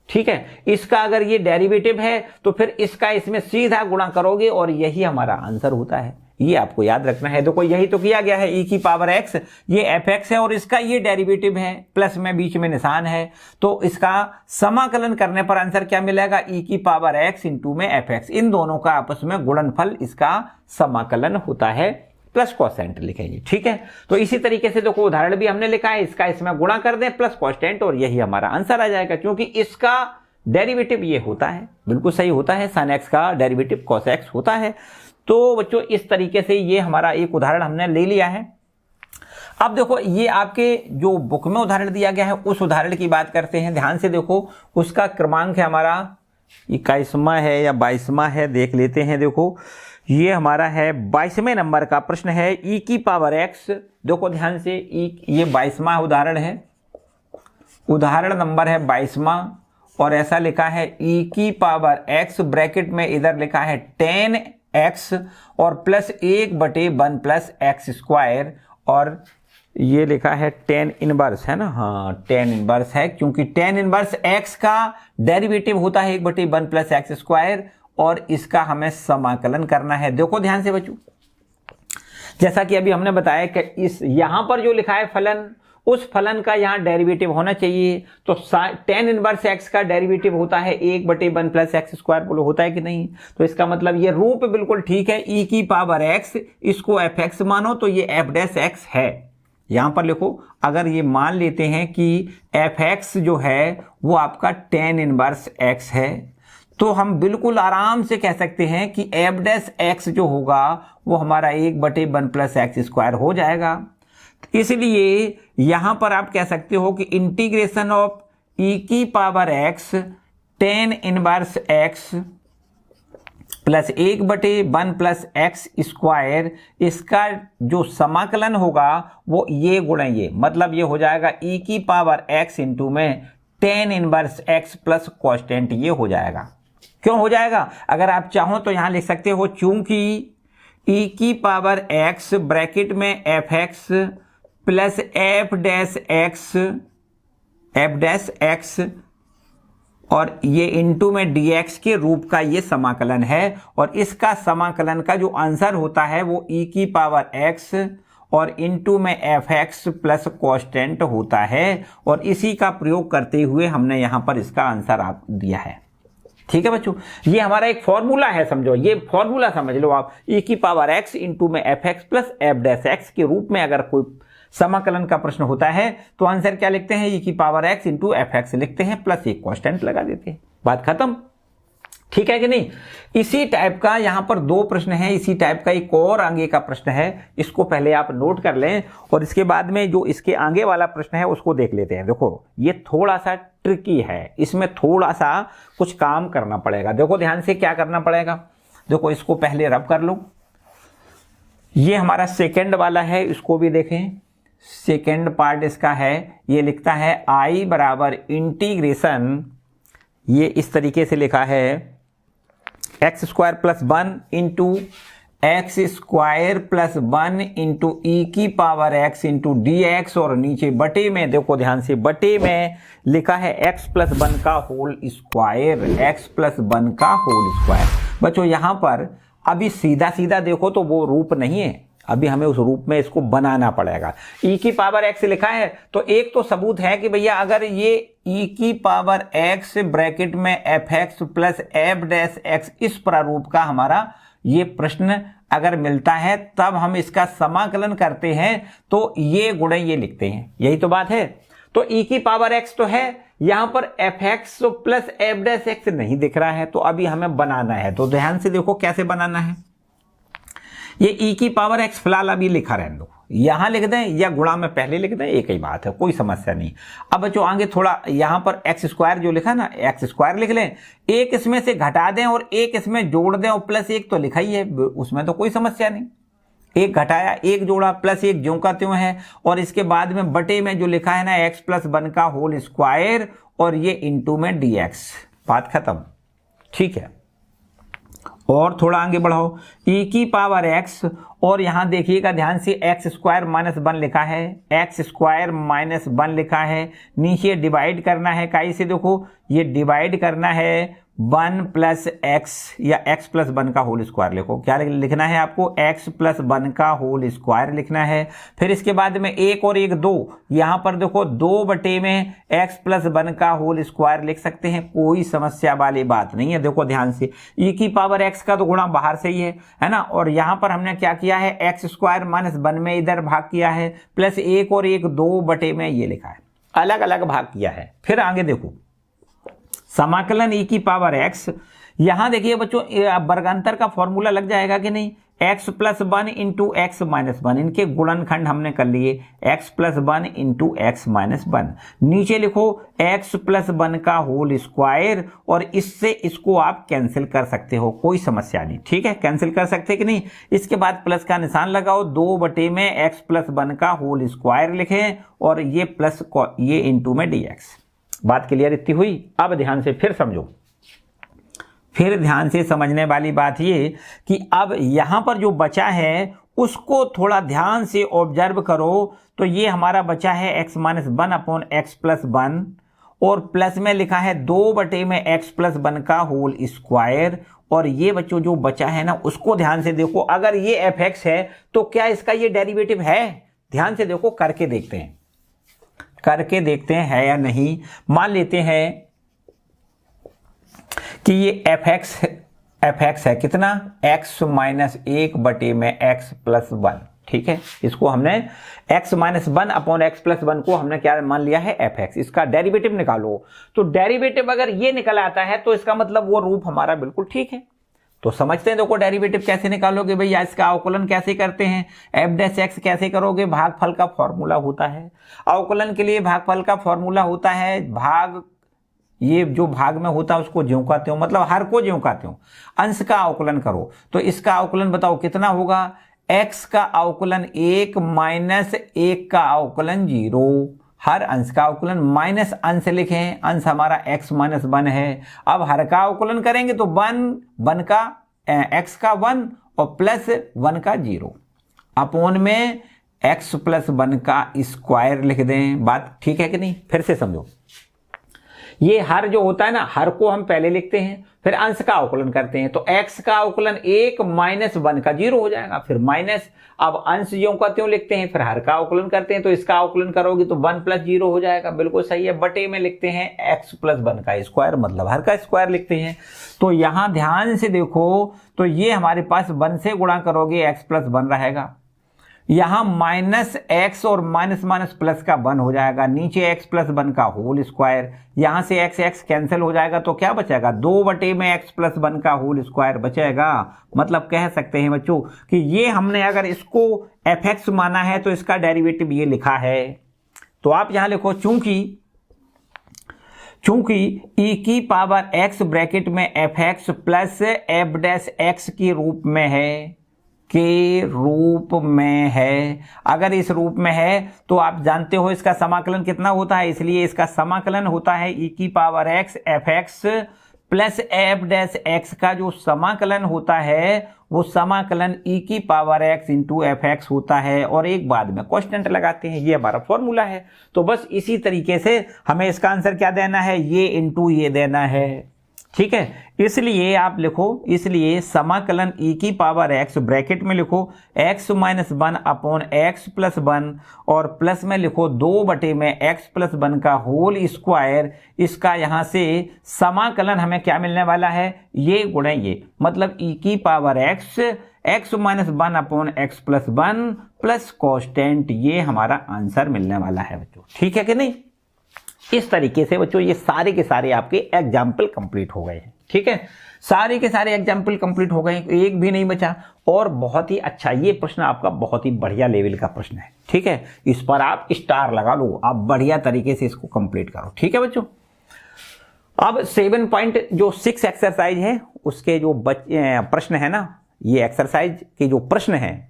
ठीक है, इसका अगर ये डेरिवेटिव है तो फिर इसका इसमें सीधा गुणा करोगे और यही हमारा आंसर होता है। ये आपको याद रखना है। देखो यही तो किया गया है, e की पावर x, ये एफ एक्स है और इसका ये डेरिवेटिव है, प्लस में बीच में निशान है, तो इसका समाकलन करने पर आंसर क्या मिलेगा, e की पावर x इंटू में एफ एक्स, इन दोनों का आपस में गुणनफल इसका समाकलन होता है, प्लस कॉसेंट लिखेंगे, ठीक है। तो इसी तरीके से देखो उदाहरण भी हमने लिखा है, इसका इसमें गुणा कर दें प्लस कॉन्स्टेंट और यही हमारा आंसर आ जाएगा, क्योंकि इसका डेरिवेटिव ये होता है, बिल्कुल सही होता है, साइन एक्स का डेरिवेटिव कॉस एक्स होता है। तो बच्चों इस तरीके से ये हमारा एक उदाहरण हमने ले लिया है। अब देखो ये आपके जो बुक में उदाहरण दिया गया है उस उदाहरण की बात करते हैं। ध्यान से देखो, उसका क्रमांक है हमारा 21वां है या 22वां है, देख लेते हैं। देखो ये हमारा है 22वें नंबर का प्रश्न है, e की पावर x। देखो ध्यान से, ये 22वां उदाहरण है, उदाहरण नंबर है 22वां, और ऐसा लिखा है e की पावर x ब्रैकेट में इधर लिखा है 10x और प्लस 1/1 प्लस एक्स स्क्वायर, और ये लिखा है 10 इनवर्स है ना, हाँ 10 इनवर्स है, क्योंकि 10 इनवर्स x का डेरिवेटिव होता है 1/1 प्लस एक्स स्क्वायर, और इसका हमें समाकलन करना है। देखो ध्यान से बच्चों, जैसा कि अभी हमने बताया कि इस यहां पर जो लिखा है फलन, उस फलन का यहां डेरिवेटिव होना चाहिए। तो 10 इनवर्स x का डेरिवेटिव होता है 1/1 प्लस एक्स स्क्वायर, बोलो होता है कि नहीं। तो इसका मतलब ये रूप बिल्कुल ठीक है, e की पावर x, इसको एफ एक्स मानो तो ये एफ डैश एक्स है। यहां पर लिखो, अगर ये मान लेते हैं कि एफ एक्स जो है वो आपका 10 इनवर्स x है, तो हम बिल्कुल आराम से कह सकते हैं कि एफ डैश एक्स जो होगा वो हमारा 1/1 प्लस एक्स स्क्वायर हो जाएगा। इसलिए यहां पर आप कह सकते हो कि इंटीग्रेशन ऑफ e की power x 10 inverse x plus 1/1 plus x square, इसका जो समाकलन होगा वो ये गुणा ये, मतलब ये हो जाएगा e की पावर x इंटू में 10 इनवर्स x प्लस कांस्टेंट, ये हो जाएगा। क्यों हो जाएगा, अगर आप चाहो तो यहां लिख सकते हो, चूंकि e की पावर x ब्रैकेट में F x plus F dash x और ये इनटू में dx के रूप का ये समाकलन है, और इसका समाकलन का जो आंसर होता है वो e की पावर x और इनटू में एफ एक्स प्लस कांस्टेंट होता है, और इसी का प्रयोग करते हुए हमने यहां पर इसका आंसर आप दिया है। ठीक है बच्चों, ये हमारा एक फॉर्मूला है, समझो ये फॉर्मूला समझ लो आप, e की पावर x इंटू में F x plus F dash x के रूप में अगर कोई समाकलन का प्रश्न होता है तो आंसर क्या लिखते हैं, e की power x into F x लिखते हैं, प्लस एक कांस्टेंट लगा देते हैं, बात खत्म। ठीक है कि नहीं। इसी टाइप का यहां पर दो प्रश्न है, इसी टाइप का एक और आगे का प्रश्न है, इसको पहले आप नोट कर लें और इसके बाद में जो इसके आगे वाला प्रश्न है उसको देख लेते हैं। देखो ये थोड़ा सा ट्रिकी है, इसमें थोड़ा सा कुछ काम करना पड़ेगा। देखो ध्यान से क्या करना पड़ेगा, देखो इसको पहले रब कर लो। ये हमारा सेकंड वाला है, इसको भी देखें। सेकंड पार्ट इसका है, ये लिखता है I बराबर इंटीग्रेशन, ये इस तरीके से लिखा है X square plus 1 into X square plus 1 into E की power X into D X, और नीचे बटे में, देखो ध्यान से, बटे में लिखा है एक्स प्लस 1 का होल स्क्वायर, एक्स प्लस 1 का होल स्क्वायर। बच्चों यहां पर अभी सीधा सीधा देखो तो वो रूप नहीं है, अभी हमें उस रूप में इसको बनाना पड़ेगा। ई की पावर एक्स लिखा है तो एक तो सबूत है कि भैया अगर ये ई की पावर एक्स ब्रैकेट में F x plus F dash x इस प्रारूप का हमारा ये प्रश्न अगर मिलता है तब हम इसका समाकलन करते हैं तो ये गुणे ये लिखते हैं, यही तो बात है। तो ई की पावर एक्स तो है, यहां पर F x plus F dash x नहीं दिख रहा है, तो अभी हमें बनाना है। तो ध्यान से देखो कैसे बनाना है। ये ई की पावर एक्स फिलहाल अभी लिखा रहने दो, यहां लिख दें या गुणा में पहले लिख दें, एक ही बात है, कोई समस्या नहीं। अब बच्चों आगे थोड़ा यहां पर एक्स स्क्वायर जो लिखा ना, एक्स स्क्वायर लिख लें, एक इसमें से घटा दें और एक इसमें जोड़ दें और प्लस एक तो लिखा ही है, उसमें तो कोई समस्या नहीं। एक घटाया एक जोड़ा प्लस एक ज्यों का त्यों है, और इसके बाद में बटे में जो लिखा है ना एक्स प्लस 1 का होल स्क्वायर और ये इंटू में डी एक्स, बात खत्म। ठीक है, और थोड़ा आगे बढ़ाओ, ई की पावर एक्स, और यहां देखिएगा ध्यान से एक्स स्क्वायर माइनस 1 लिखा है, एक्स स्क्वायर माइनस 1 लिखा है, नीचे डिवाइड करना है काई से, देखो ये डिवाइड करना है 1 प्लस एक्स या एक्स प्लस 1 का होल स्क्वायर लिखो। क्या लिखना है आपको, एक्स प्लस 1 का होल स्क्वायर लिखना है। फिर इसके बाद में एक और एक दो, यहां पर देखो 2 बटे में एक्स प्लस 1 का होल स्क्वायर लिख सकते हैं, कोई समस्या वाली बात नहीं है। देखो ध्यान से, ई की पावर एक्स का तो गुणा बाहर से ही है ना, और यहां पर हमने क्या किया है, एक्स स्क्वायर माइनस 1 में इधर भाग किया है, प्लस एक और एक 2 बटे में ये लिखा है, अलग अलग भाग किया है। फिर आगे देखो समाकलन ई की पावर एक्स, यहां देखिए बच्चों वर्गांतर का फॉर्मूला लग जाएगा कि नहीं, x plus 1 into x minus 1, इनके गुणनखंड हमने कर लिए, x plus 1 into x minus 1, नीचे लिखो एक्स प्लस 1 का होल स्क्वायर, और इससे इसको आप कैंसिल कर सकते हो, कोई समस्या नहीं। ठीक है, कैंसिल कर सकते कि नहीं। इसके बाद प्लस का निशान लगाओ, 2 बटे में एक्स प्लस 1 का होल स्क्वायर लिखें और ये प्लस ये इंटू में डी एक्स। बात क्लियर इतनी हुई। अब ध्यान से फिर समझो, फिर ध्यान से समझने वाली बात ये कि अब यहां पर जो बचा है उसको थोड़ा ध्यान से ऑब्जर्व करो। तो ये हमारा बचा है x minus 1 upon x plus 1, और प्लस में लिखा है 2 बटे में एक्स प्लस 1 का होल स्क्वायर, और ये बच्चों जो बचा है ना उसको ध्यान से देखो, अगर ये एफ एक्स है तो क्या इसका ये डेरिवेटिव है, ध्यान से देखो, करके देखते हैं, करके देखते हैं है या नहीं। मान लेते हैं कि ये एफ एक्स है कितना, एक्स माइनस 1 बटे में एक्स प्लस 1। ठीक है, इसको हमने x minus 1 upon x plus 1 को हमने क्या मान लिया है, एफ एक्स। इसका डेरिवेटिव निकालो, तो डेरिवेटिव अगर ये निकल आता है तो इसका मतलब वो रूप हमारा बिल्कुल ठीक है। तो समझते हैं, देखो डेरिवेटिव कैसे निकालोगे भैया, इसका अवकलन कैसे करते हैं, एफ डैश एक्स कैसे करोगे, भागफल का फॉर्मूला होता है अवकलन के लिए, भागफल का फॉर्मूला होता है भाग, ये जो भाग में होता है उसको ज्यों का त्यों, मतलब हर को ज्यों का त्यों, अंश का अवकलन करो। तो इसका अवकलन बताओ कितना होगा, x का अवकलन 1 माइनस 1 का अवकलन 0, हर अंश का अवकलन माइनस अंश लिखें, अंश हमारा x माइनस 1 है। अब हर का अवकलन करेंगे तो 1 का x का 1 और प्लस 1 का 0 अपोन में x प्लस 1 का स्क्वायर लिख दें। बात ठीक है कि नहीं, फिर से समझो, ये हर जो होता है ना, हर को हम पहले लिखते हैं, फिर अंश का अवकलन करते हैं, तो x का अवकलन 1 माइनस 1 का 0 हो जाएगा, फिर माइनस, अब अंश ज्यों का त्यों लिखते हैं, फिर हर का अवकलन करते हैं, तो इसका अवकलन करोगे तो 1 प्लस 0 हो जाएगा, बिल्कुल सही है। बटे में लिखते हैं x प्लस 1 का स्क्वायर, मतलब हर का स्क्वायर लिखते हैं। तो यहां ध्यान से देखो, तो ये हमारे पास 1 से गुणा करोगे x प्लस 1 रहेगा, यहां माइनस एक्स और माइनस माइनस प्लस का 1 हो जाएगा, नीचे एक्स प्लस 1 का होल स्क्वायर, यहां से एक्स एक्स कैंसिल हो जाएगा तो क्या बचेगा, 2/x+1 का होल स्क्वायर बचेगा। मतलब कह सकते हैं बच्चों कि ये हमने अगर इसको fx माना है तो इसका डेरिवेटिव ये लिखा है। तो आप यहां लिखो चूंकि e की पावर x ब्रैकेट में fx प्लस f' के रूप में है, अगर इस रूप में है तो आप जानते हो इसका समाकलन कितना होता है, इसलिए इसका समाकलन होता है e की power x fx plus f' का जो समाकलन होता है वो समाकलन e की पावर x इंटू fx होता है, और एक बाद में कांस्टेंट लगाते हैं, ये हमारा फॉर्मूला है। तो बस इसी तरीके से हमें इसका आंसर क्या देना है, ये इंटू ये देना है, ठीक है। इसलिए आप लिखो, इसलिए समाकलन e की पावर x ब्रैकेट में लिखो x-1/x+1 और प्लस में लिखो 2/x+1 का होल स्क्वायर। इसका यहां से समाकलन हमें क्या मिलने वाला है, ये गुणे ये, मतलब e की पावर x-1/x+1 प्लस कांस्टेंट, ये हमारा आंसर मिलने वाला है बच्चों, ठीक है कि नहीं। इस तरीके से बच्चों ये सारे के सारे आपके एग्जाम्पल कंप्लीट हो गए हैं, ठीक है, सारे के सारे एग्जाम्पल कंप्लीट हो गए, एक भी नहीं बचा। और बहुत ही अच्छा, ये प्रश्न आपका बहुत ही बढ़िया लेवल का प्रश्न है, ठीक है, इस पर आप स्टार लगा लो, आप बढ़िया तरीके से इसको कंप्लीट करो, ठीक है बच्चों। अब 7.6 एक्सरसाइज है, उसके जो प्रश्न है ना, ये एक्सरसाइज के जो प्रश्न है,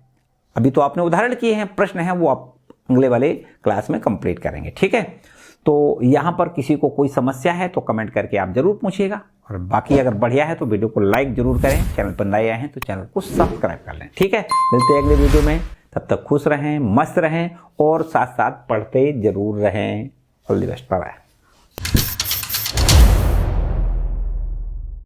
अभी तो आपने उदाहरण किए हैं, प्रश्न है वो आप अगले वाले क्लास में कंप्लीट करेंगे, ठीक है। तो यहाँ पर किसी को कोई समस्या है तो कमेंट करके आप जरूर पूछिएगा, और बाकी अगर बढ़िया है तो वीडियो को लाइक जरूर करें, चैनल पर नए आए हैं तो चैनल को सब्सक्राइब कर लें, ठीक है। मिलते हैं अगले वीडियो में, तब तक खुश रहें, मस्त रहें और साथ साथ पढ़ते जरूर रहें। All the best, bye bye.